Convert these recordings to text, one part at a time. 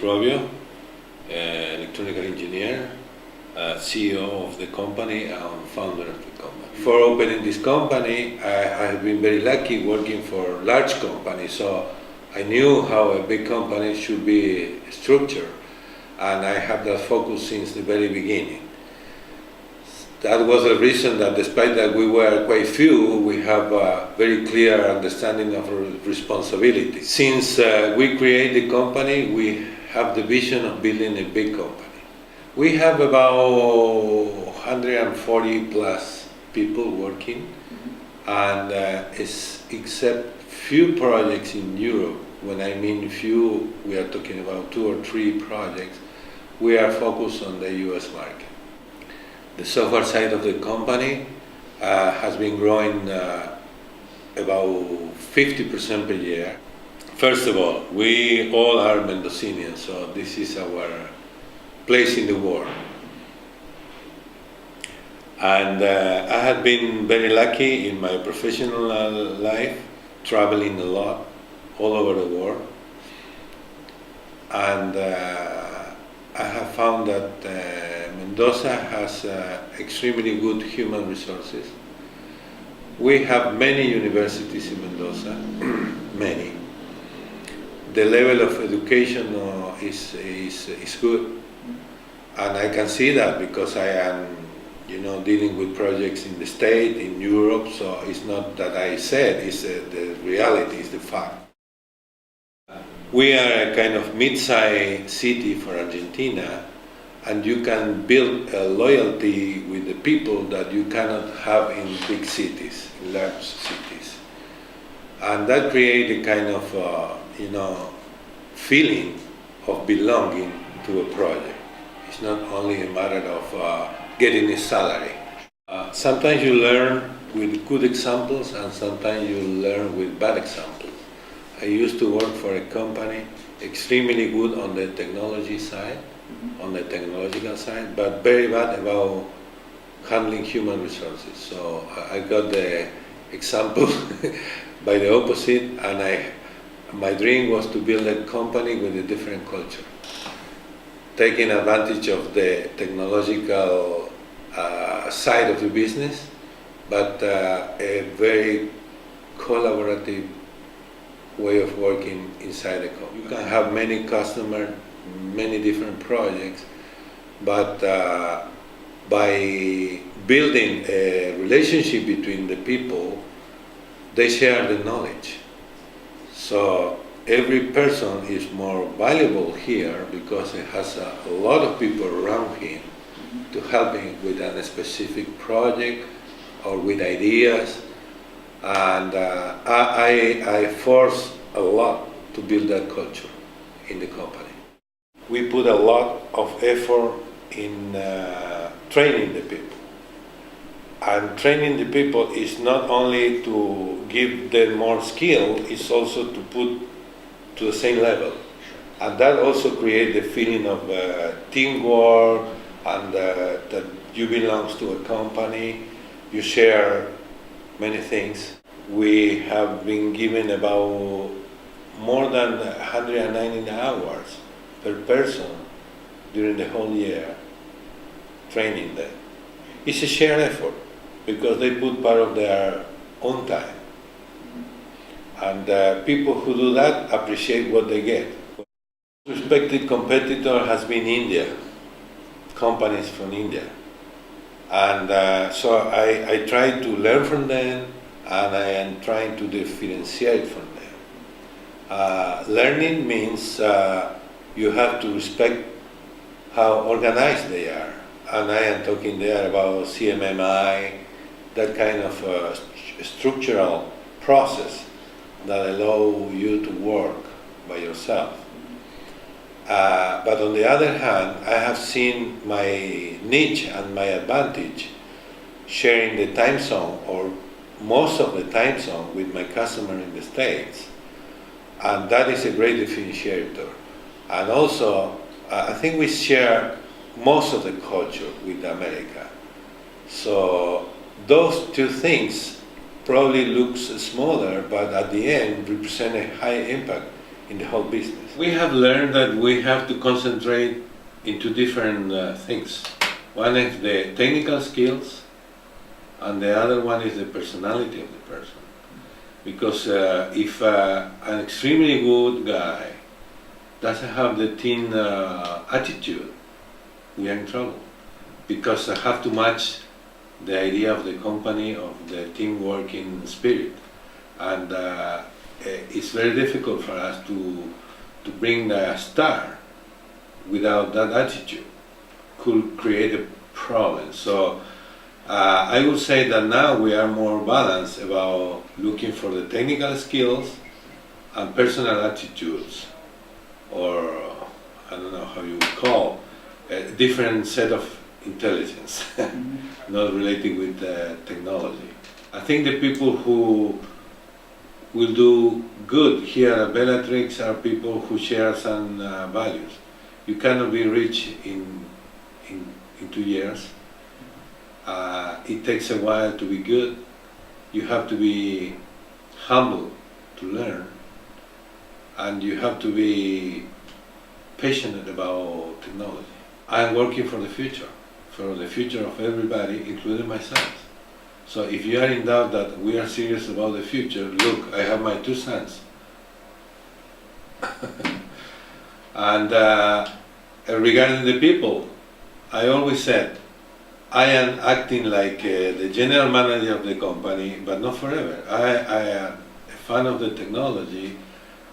Robbio, electronical engineer, CEO of the company and founder of the company. For opening this company, I have been very lucky working for large companies, so I knew how a big company should be structured, and I have that focus since the very beginning. That was the reason that despite that we were quite few, we have a very clear understanding of responsibility. Since we created the company, we have the vision of building a big company. We have about 140 plus people working, and except few projects in Europe. When I mean few, we are talking about 2 or 3 projects. We are focused on the US market. The software side of the company has been growing about 50% per year. First of all, we all are Mendocinians, so this is our place in the world. And I have been very lucky in my professional life, traveling a lot, all over the world. And I have found that Mendoza has extremely good human resources. We have many universities in Mendoza, many. The level of education is good, and I can see that because I am, dealing with projects in the States, in Europe. So it's not that I said; it's the reality, is the fact. We are a kind of mid-sized city for Argentina, and you can build a loyalty with the people that you cannot have in big cities, in large cities. And that creates a kind of, feeling of belonging to a project. It's not only a matter of getting a salary. Sometimes you learn with good examples, and sometimes you learn with bad examples. I used to work for a company extremely good on the technology side, on the technological side, but very bad about handling human resources. So I got the example by the opposite, and my dream was to build a company with a different culture, taking advantage of the technological side of the business, but a very collaborative way of working inside the company. You can have many customers, many different projects, but by building a relationship between the people, they share the knowledge. So every person is more valuable here because it has a lot of people around him to help him with a specific project or with ideas. And I force a lot to build that culture in the company. We put a lot of effort in training the people. And training the people is not only to give them more skill, it's also to put to the same level. And that also creates the feeling of teamwork, and that you belong to a company, you share many things. We have been given about more than 190 hours per person during the whole year, training them. It's a shared effort because they put part of their own time. And people who do that appreciate what they get. Respected competitor has been India, companies from India. And so I try to learn from them, and I am trying to differentiate from them. Learning means you have to respect how organized they are. And I am talking there about CMMI, that kind of structural process that allow you to work by yourself. But on the other hand, I have seen my niche and my advantage sharing the time zone, or most of the time zone, with my customer in the States. And that is a great differentiator. And also, I think we share most of the culture with America. So those two things probably looks smaller, but at the end represent a high impact in the whole business? We have learned that we have to concentrate into different things. One is the technical skills, and the other one is the personality of the person. Because if an extremely good guy doesn't have the team attitude, we are in trouble. Because I have to match the idea of the company, of the team working spirit. And it's very difficult for us to bring a star without that attitude. Could create a problem. So I would say that now we are more balanced about looking for the technical skills and personal attitudes, or I don't know how you would call a different set of intelligence, not related with technology. I think the people who will do good here at Belatrix are people who share some values. You cannot be rich in 2 years. It takes a while to be good. You have to be humble to learn, and you have to be passionate about technology. I am working for the future of everybody, including myself. So if you are in doubt that we are serious about the future, look, I have my 2 sons. And regarding the people, I always said, I am acting like the general manager of the company, but not forever. I am a fan of the technology,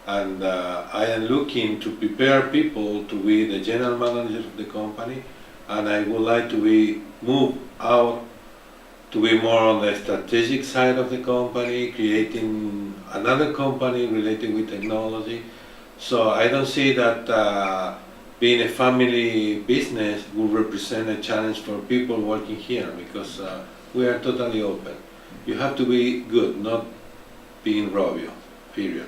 and I am looking to prepare people to be the general manager of the company, and I would like to be moved out to be more on the strategic side of the company, creating another company related with technology. So I don't see that being a family business will represent a challenge for people working here, because we are totally open. You have to be good, not being Robbio, period.